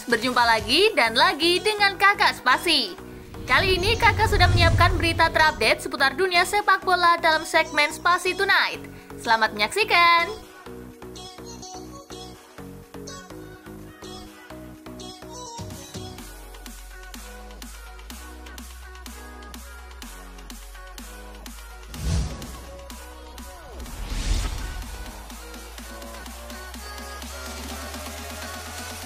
berjumpa lagi dan lagi dengan Kakak Spasi. Kali ini Kakak sudah menyiapkan berita terupdate seputar dunia sepak bola dalam segmen Spasi Tonight. Selamat menyaksikan!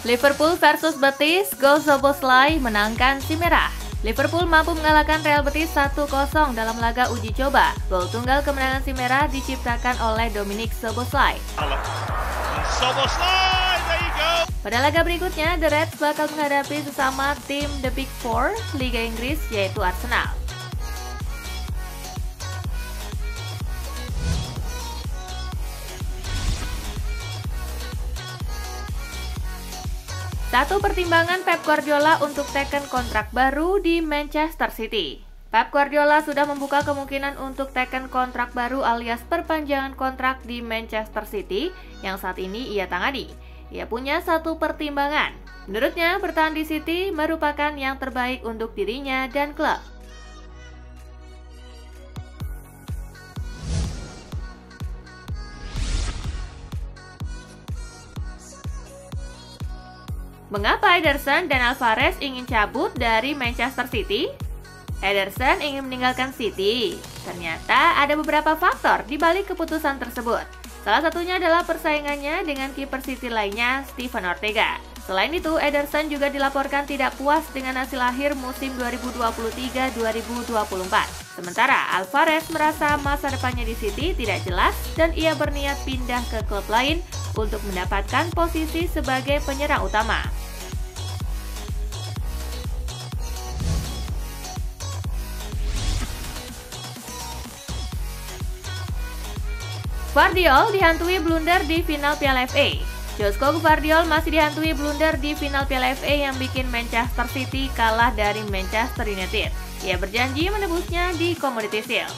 Liverpool versus Betis, gol Szoboszlai menangkan si merah. Liverpool mampu mengalahkan Real Betis 1-0 dalam laga uji coba. Gol tunggal kemenangan si merah diciptakan oleh Dominik Szoboszlai. Pada laga berikutnya, The Reds bakal menghadapi sesama tim The Big Four Liga Inggris, yaitu Arsenal. Satu pertimbangan Pep Guardiola untuk teken kontrak baru di Manchester City. Pep Guardiola sudah membuka kemungkinan untuk teken kontrak baru alias perpanjangan kontrak di Manchester City yang saat ini ia tangani. Ia punya satu pertimbangan. Menurutnya, bertahan di City merupakan yang terbaik untuk dirinya dan klub. Mengapa Ederson dan Alvarez ingin cabut dari Manchester City? Ederson ingin meninggalkan City. Ternyata ada beberapa faktor di balik keputusan tersebut. Salah satunya adalah persaingannya dengan kiper City lainnya, Steven Ortega. Selain itu, Ederson juga dilaporkan tidak puas dengan hasil akhir musim 2023-2024. Sementara Alvarez merasa masa depannya di City tidak jelas dan ia berniat pindah ke klub lain untuk mendapatkan posisi sebagai penyerang utama. Gvardiol dihantui blunder di final Piala FA. Josko Gvardiol masih dihantui blunder di final Piala FA yang bikin Manchester City kalah dari Manchester United. Ia berjanji menebusnya di Community Shield.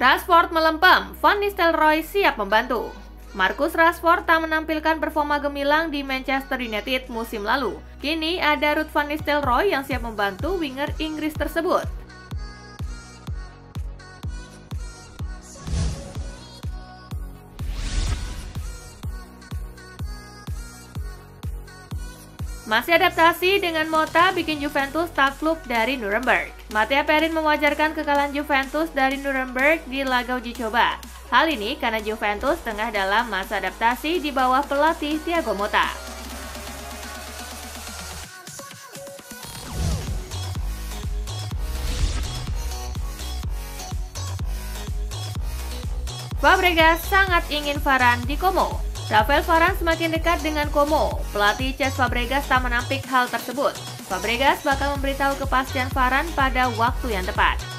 Rashford melempem, Van Nistelrooy siap membantu. Marcus Rashford tak menampilkan performa gemilang di Manchester United musim lalu. Kini ada Ruud van Nistelrooy yang siap membantu winger Inggris tersebut. Masih adaptasi dengan Mota bikin Juventus takluk dari Nuremberg. Matteo Perin mewajarkan kekalahan Juventus dari Nuremberg di laga uji coba. Hal ini karena Juventus tengah dalam masa adaptasi di bawah pelatih Thiago Motta. Fabregas sangat ingin Varane di Como. Rafael Varane semakin dekat dengan Como. Pelatih Cesc Fabregas tak menampik hal tersebut. Fabregas bakal memberitahu kepastian Varane pada waktu yang tepat.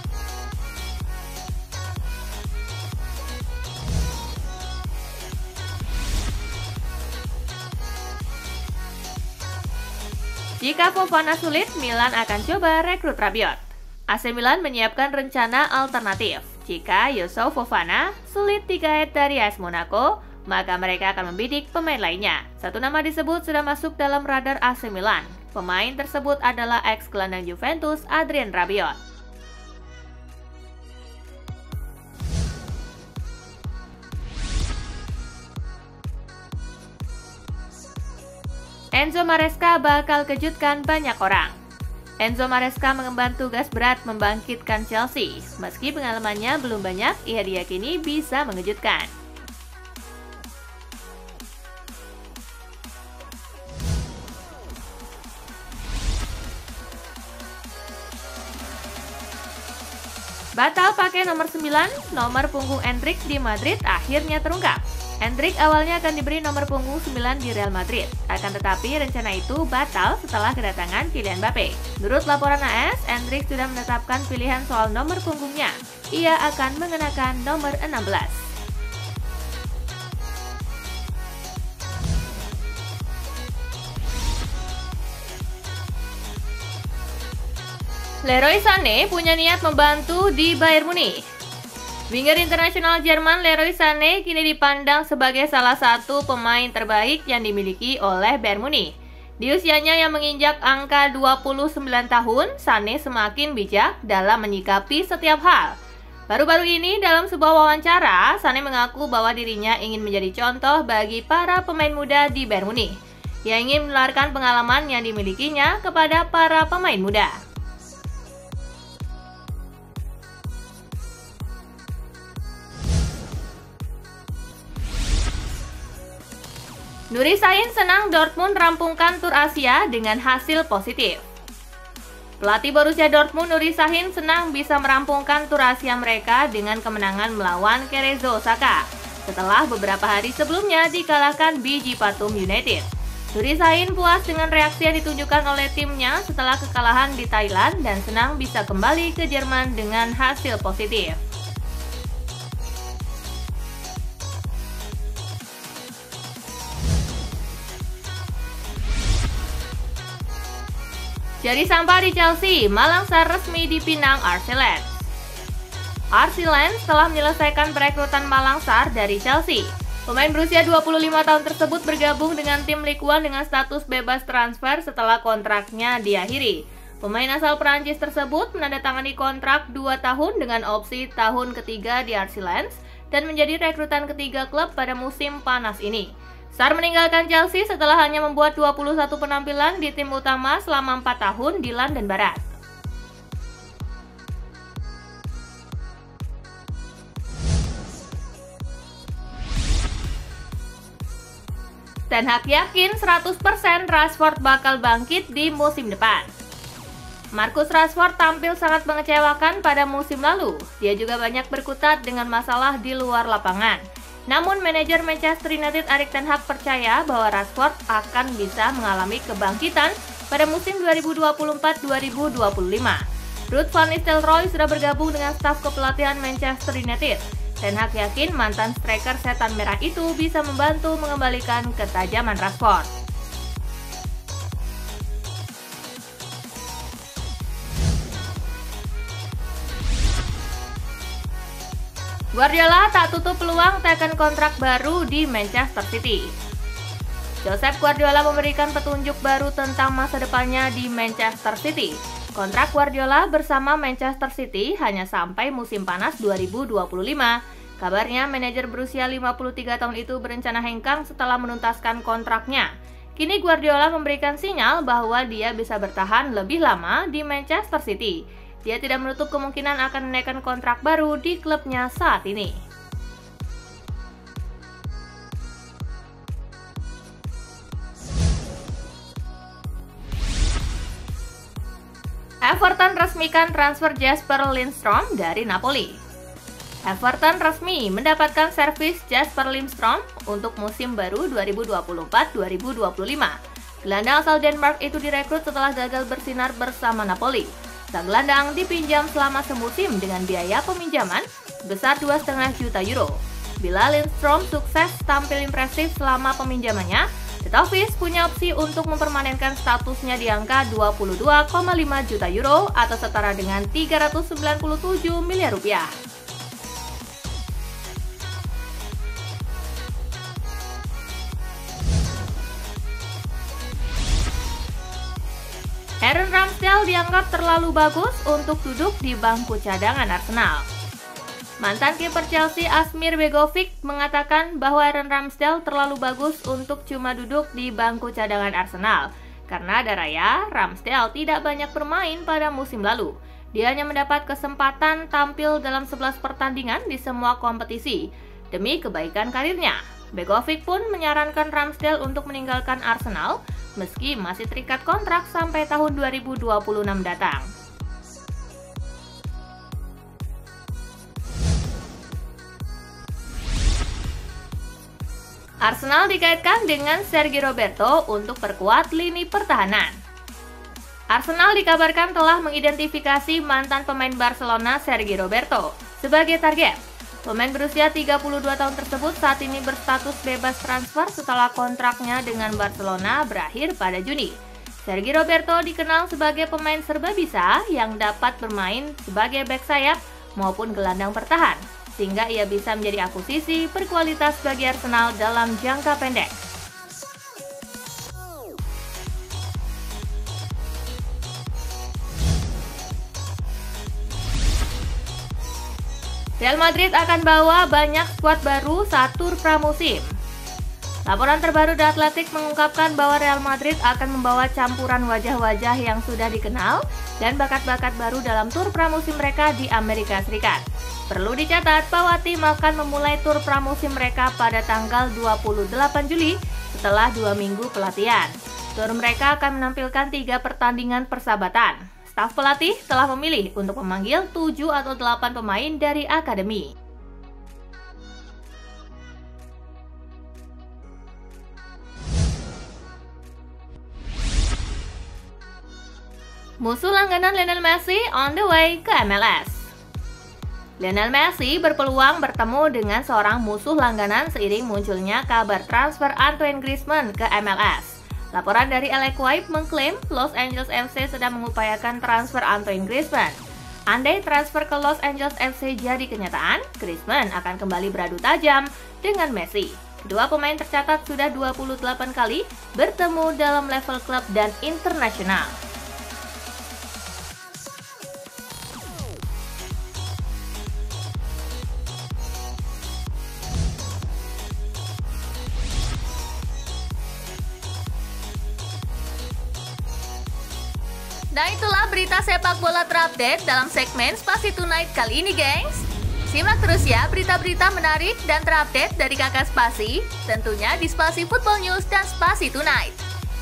Jika Fofana sulit, Milan akan coba rekrut Rabiot. AC Milan menyiapkan rencana alternatif. Jika Youssouf Fofana sulit digait dari AS Monaco, maka mereka akan membidik pemain lainnya. Satu nama disebut sudah masuk dalam radar AC Milan. Pemain tersebut adalah ex-gelandang Juventus Adrien Rabiot. Enzo Maresca bakal kejutkan banyak orang. Enzo Maresca mengemban tugas berat membangkitkan Chelsea. Meski pengalamannya belum banyak, ia diyakini bisa mengejutkan. Batal pakai nomor 9, nomor punggung Endrick di Madrid akhirnya terungkap. Endrick awalnya akan diberi nomor punggung 9 di Real Madrid. Akan tetapi rencana itu batal setelah kedatangan Kylian Mbappe. Menurut laporan AS, Endrick sudah menetapkan pilihan soal nomor punggungnya. Ia akan mengenakan nomor 16. Leroy Sané punya niat membantu di Bayern Munich. Winger internasional Jerman Leroy Sané kini dipandang sebagai salah satu pemain terbaik yang dimiliki oleh Bayern Munich. Di usianya yang menginjak angka 29 tahun, Sané semakin bijak dalam menyikapi setiap hal. Baru-baru ini dalam sebuah wawancara, Sané mengaku bahwa dirinya ingin menjadi contoh bagi para pemain muda di Bayern Munich. Ia ingin menularkan pengalaman yang dimilikinya kepada para pemain muda. Nuri Sahin senang Dortmund rampungkan tur Asia dengan hasil positif. Pelatih Borussia Dortmund Nuri Sahin senang bisa merampungkan tur Asia mereka dengan kemenangan melawan Cerezo Osaka setelah beberapa hari sebelumnya dikalahkan Biji Patum United. Nuri Sahin puas dengan reaksi yang ditunjukkan oleh timnya setelah kekalahan di Thailand dan senang bisa kembali ke Jerman dengan hasil positif. Jadi sampah di Chelsea, Malang Sarr resmi dipinang RC Lens. RC Lens telah menyelesaikan perekrutan Malang Sarr dari Chelsea. Pemain berusia 25 tahun tersebut bergabung dengan tim Ligue 1 dengan status bebas transfer setelah kontraknya diakhiri. Pemain asal Perancis tersebut menandatangani kontrak 2 tahun dengan opsi tahun ketiga di RC Lens dan menjadi rekrutan ketiga klub pada musim panas ini. Sarr meninggalkan Chelsea setelah hanya membuat 21 penampilan di tim utama selama 4 tahun di London Barat. Ten Hag yakin 100% Rashford bakal bangkit di musim depan. Marcus Rashford tampil sangat mengecewakan pada musim lalu. Dia juga banyak berkutat dengan masalah di luar lapangan. Namun manajer Manchester United Erik ten Hag percaya bahwa Rashford akan bisa mengalami kebangkitan pada musim 2024-2025. Ruud van Nistelrooy sudah bergabung dengan staf kepelatihan Manchester United. Ten Hag yakin mantan striker setan merah itu bisa membantu mengembalikan ketajaman Rashford. Guardiola tak tutup peluang tekan kontrak baru di Manchester City. Josep Guardiola memberikan petunjuk baru tentang masa depannya di Manchester City. Kontrak Guardiola bersama Manchester City hanya sampai musim panas 2025. Kabarnya manajer berusia 53 tahun itu berencana hengkang setelah menuntaskan kontraknya. Kini Guardiola memberikan sinyal bahwa dia bisa bertahan lebih lama di Manchester City. Dia tidak menutup kemungkinan akan menaikkan kontrak baru di klubnya saat ini. Everton resmikan transfer Jesper Lindstrom dari Napoli. Everton resmi mendapatkan servis Jesper Lindstrom untuk musim baru 2024-2025. Gelandang asal Denmark itu direkrut setelah gagal bersinar bersama Napoli. Sang gelandang dipinjam selama semusim dengan biaya peminjaman sebesar 2,5 juta euro. Bila Lindstrom sukses tampil impresif selama peminjamannya, The Toffees punya opsi untuk mempermanenkan statusnya di angka 22,5 juta euro atau setara dengan 397 miliar rupiah. Aaron Ramsdale dianggap terlalu bagus untuk duduk di bangku cadangan Arsenal. Mantan kiper Chelsea Asmir Begovic mengatakan bahwa Aaron Ramsdale terlalu bagus untuk cuma duduk di bangku cadangan Arsenal. Karena ada raya, Ramsdale tidak banyak bermain pada musim lalu. Dia hanya mendapat kesempatan tampil dalam 11 pertandingan di semua kompetisi demi kebaikan karirnya. Begovic pun menyarankan Ramsdale untuk meninggalkan Arsenal meski masih terikat kontrak sampai tahun 2026 datang. Arsenal dikaitkan dengan Sergi Roberto untuk perkuat lini pertahanan. Arsenal dikabarkan telah mengidentifikasi mantan pemain Barcelona Sergi Roberto sebagai target. Pemain berusia 32 tahun tersebut saat ini berstatus bebas transfer setelah kontraknya dengan Barcelona berakhir pada Juni. Sergi Roberto dikenal sebagai pemain serbabisa yang dapat bermain sebagai bek sayap maupun gelandang bertahan, sehingga ia bisa menjadi akuisisi berkualitas bagi Arsenal dalam jangka pendek. Real Madrid akan bawa banyak skuad baru saat tur pramusim. Laporan terbaru The Athletic mengungkapkan bahwa Real Madrid akan membawa campuran wajah-wajah yang sudah dikenal dan bakat-bakat baru dalam tur pramusim mereka di Amerika Serikat. Perlu dicatat bahwa tim akan memulai tur pramusim mereka pada tanggal 28 Juli setelah 2 minggu pelatihan. Tur mereka akan menampilkan 3 pertandingan persahabatan. Staf pelatih telah memilih untuk memanggil 7 atau 8 pemain dari akademi. Musuh langganan Lionel Messi on the way ke MLS. Lionel Messi berpeluang bertemu dengan seorang musuh langganan seiring munculnya kabar transfer Antoine Griezmann ke MLS. Laporan dari LA mengklaim Los Angeles FC sedang mengupayakan transfer Antoine Griezmann. Andai transfer ke Los Angeles FC jadi kenyataan, Griezmann akan kembali beradu tajam dengan Messi. Kedua pemain tercatat sudah 28 kali bertemu dalam level klub dan internasional. Nah, itulah berita sepak bola terupdate dalam segmen Spasi Tonight kali ini, gengs. Simak terus ya berita-berita menarik dan terupdate dari Kakak Spasi, tentunya di Spasi Football News dan Spasi Tonight.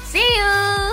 See you!